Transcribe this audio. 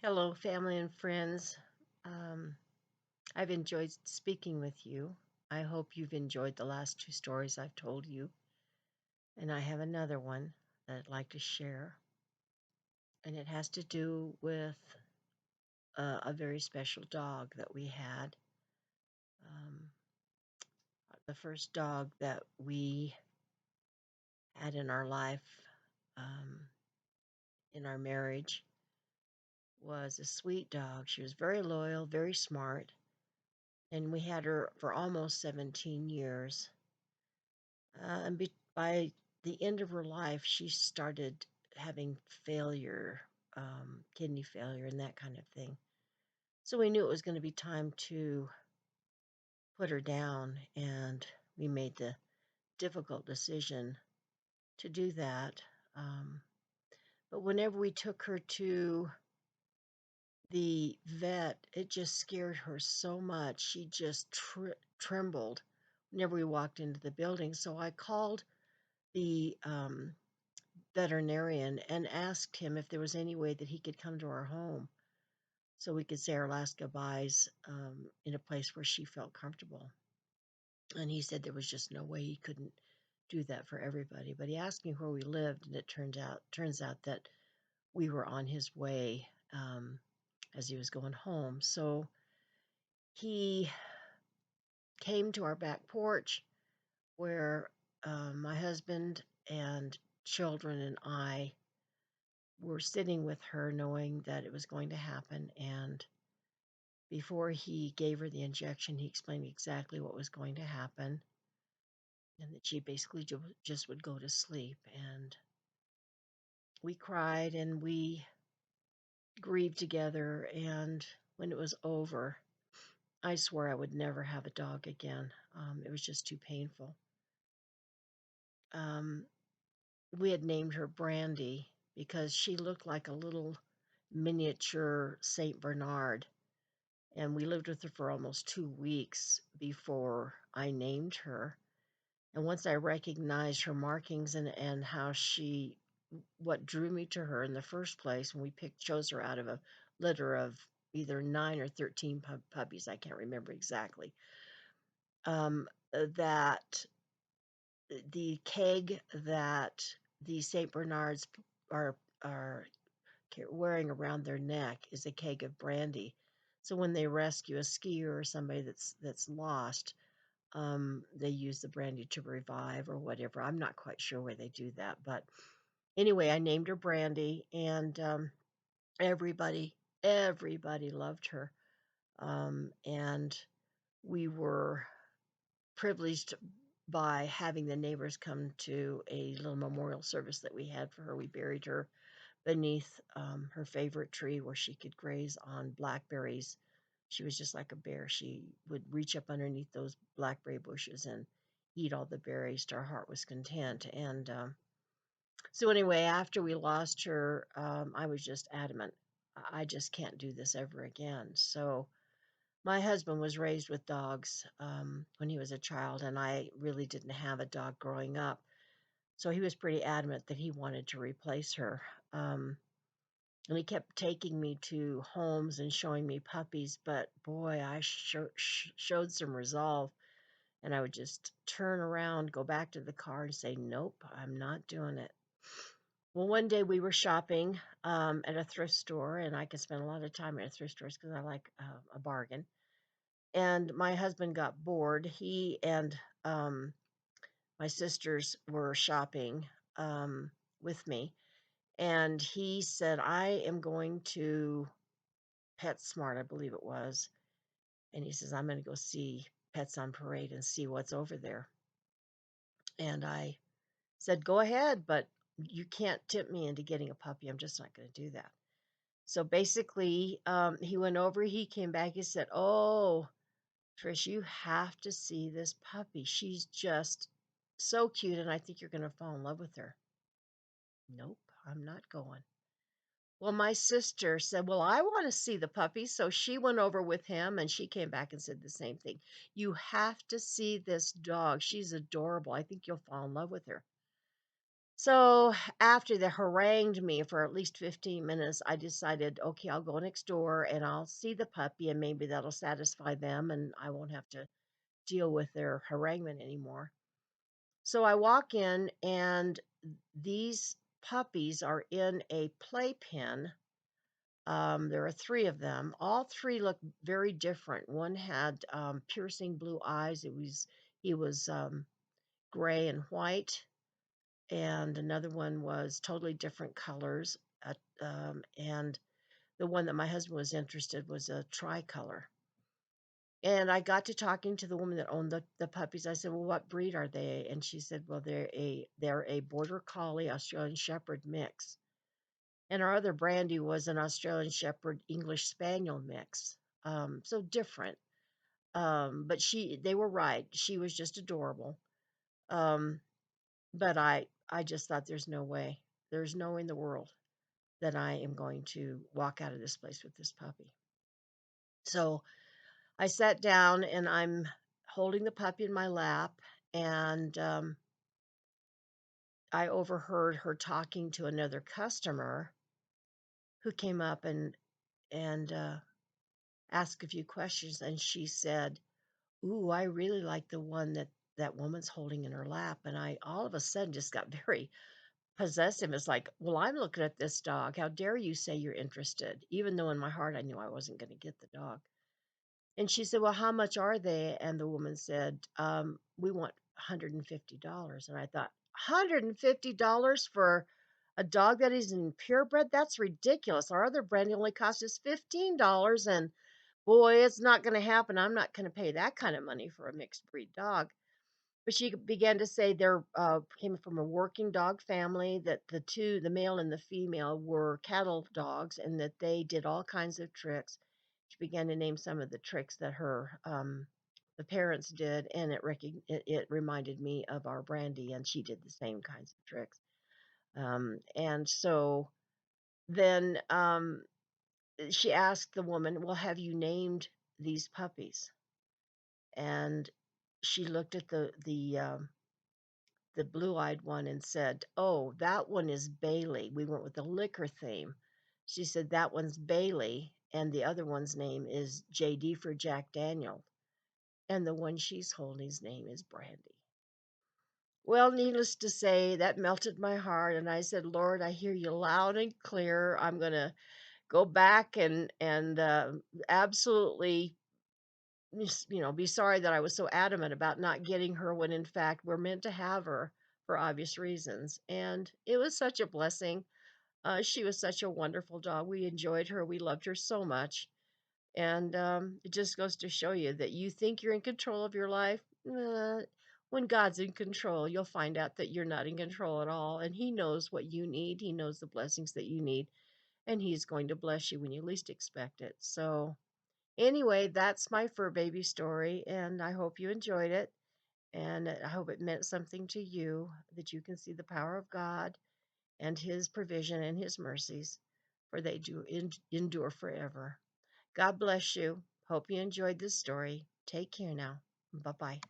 Hello, family and friends. Um, I've enjoyed speaking with you. I hope you've enjoyed the last two stories I've told you. And I have another one that I'd like to share. And it has to do with a very special dog that we had. Um, the first dog that we had in our life, um, in our marriage, was a sweet dog. She was very loyal, very smart. And we had her for almost 17 years. By the end of her life, she started having failure, kidney failure, and that kind of thing. So we knew it was going to be time to put her down, and we made the difficult decision to do that. Um, but whenever we took her to the vet, it just scared her so much. She just trembled whenever we walked into the building. So I called the veterinarian and asked him if there was any way that he could come to our home so we could say our last goodbyes in a place where she felt comfortable. And he said there was just no way he couldn't do that for everybody. But he asked me where we lived, and it turns out that we were on his way as he was going home. So he came to our back porch where my husband and children and I were sitting with her knowing that it was going to happen. And before he gave her the injection, he explained exactly what was going to happen and that she basically just would go to sleep. And we cried and we grieved together. And when it was over, I swore I would never have a dog again. It was just too painful. Um, we had named her Brandy because she looked like a little miniature Saint Bernard. And we lived with her for almost 2 weeks before I named her. And once I recognized her markings and how what drew me to her in the first place when we chose her out of a litter of either 9 or 13 puppies, I can't remember exactly, that the keg that the St. Bernards are, are wearing around their neck is a keg of brandy. So when they rescue a skier or somebody that's lost, they use the brandy to revive or whatever. I'm not quite sure why they do that, but anyway, I named her Brandy, and everybody, everybody loved her, and we were privileged by having the neighbors come to a little memorial service that we had for her. We buried her beneath her favorite tree where she could graze on blackberries. She was just like a bear. She would reach up underneath those blackberry bushes and eat all the berries till her heart was content. And so, anyway, after we lost her, I was just adamant. I just can't do this ever again. So, my husband was raised with dogs when he was a child, and I really didn't have a dog growing up. So, he was pretty adamant that he wanted to replace her. And he kept taking me to homes and showing me puppies, but boy, I showed some resolve, and I would just turn around, go back to the car, and say, "Nope, I'm not doing it." Well, one day we were shopping at a thrift store, and I can spend a lot of time at thrift stores because I like a bargain. And my husband got bored. He and my sisters were shopping with me, and he said, "I am going to PetSmart, I believe it was." And he says, "I'm going to go see Pets on Parade and see what's over there." And I said, "Go ahead, but you can't tip me into getting a puppy. I'm just not going to do that." So basically, he went over, he came back, he said, "Oh, Trish, you have to see this puppy. She's just so cute, and I think you're going to fall in love with her." Nope, I'm not going. Well, my sister said, "Well, I want to see the puppy." So she went over with him and she came back and said the same thing. "You have to see this dog. She's adorable. I think you'll fall in love with her." So after they harangued me for at least 15 minutes, I decided, okay, I'll go next door and I'll see the puppy and maybe that'll satisfy them and I won't have to deal with their haranguement anymore. So I walk in and these puppies are in a playpen. There are three of them. All three look very different. One had piercing blue eyes. He was gray and white, and another one was totally different colors. And the one that my husband was interested was a tricolor. And I got to talking to the woman that owned the puppies. I said, "Well, what breed are they?" And she said, "Well, they're a border collie Australian Shepherd mix." And our other Brandy was an Australian Shepherd English Spaniel mix. So different. But they were right. She was just adorable. Um, but I just thought there's no way. There's no way in the world that I am going to walk out of this place with this puppy. So I sat down and I'm holding the puppy in my lap, and I overheard her talking to another customer who came up and asked a few questions, and she said, "Ooh, I really like the one that woman's holding in her lap." And I all of a sudden just got very possessive. It's like, "Well, I'm looking at this dog. How dare you say you're interested?" Even though in my heart I knew I wasn't going to get the dog. And she said, "Well, how much are they?" And the woman said, "We want $150." And I thought, $150 for a dog that is in purebred? That's ridiculous. Our other brand only cost us $15. And boy, it's not going to happen. I'm not going to pay that kind of money for a mixed breed dog. But she began to say they're came from a working dog family, that the male and the female, were cattle dogs, and that they did all kinds of tricks. She began to name some of the tricks that the parents did, and it reminded me of our Brandy, and she did the same kinds of tricks. And so then she asked the woman, "Well, have you named these puppies?" And she looked at the blue-eyed one and said, "Oh, that one is Bailey. We went with the liquor theme." She said, "That one's Bailey, and the other one's name is JD for Jack Daniel, and the one she's holding's name is Brandy." Well, needless to say, that melted my heart, and I said, "Lord, I hear you loud and clear. I'm gonna go back and absolutely be sorry that I was so adamant about not getting her when in fact we're meant to have her for obvious reasons." And it was such a blessing. She was such a wonderful dog. We enjoyed her. We loved her so much. And it just goes to show you that you think you're in control of your life. When God's in control, you'll find out that you're not in control at all. And He knows what you need. He knows the blessings that you need. And He's going to bless you when you least expect it. So, anyway, that's my fur baby story, and I hope you enjoyed it. And I hope it meant something to you, that you can see the power of God and His provision and His mercies, for they do endure forever. God bless you. Hope you enjoyed this story. Take care now. Bye bye.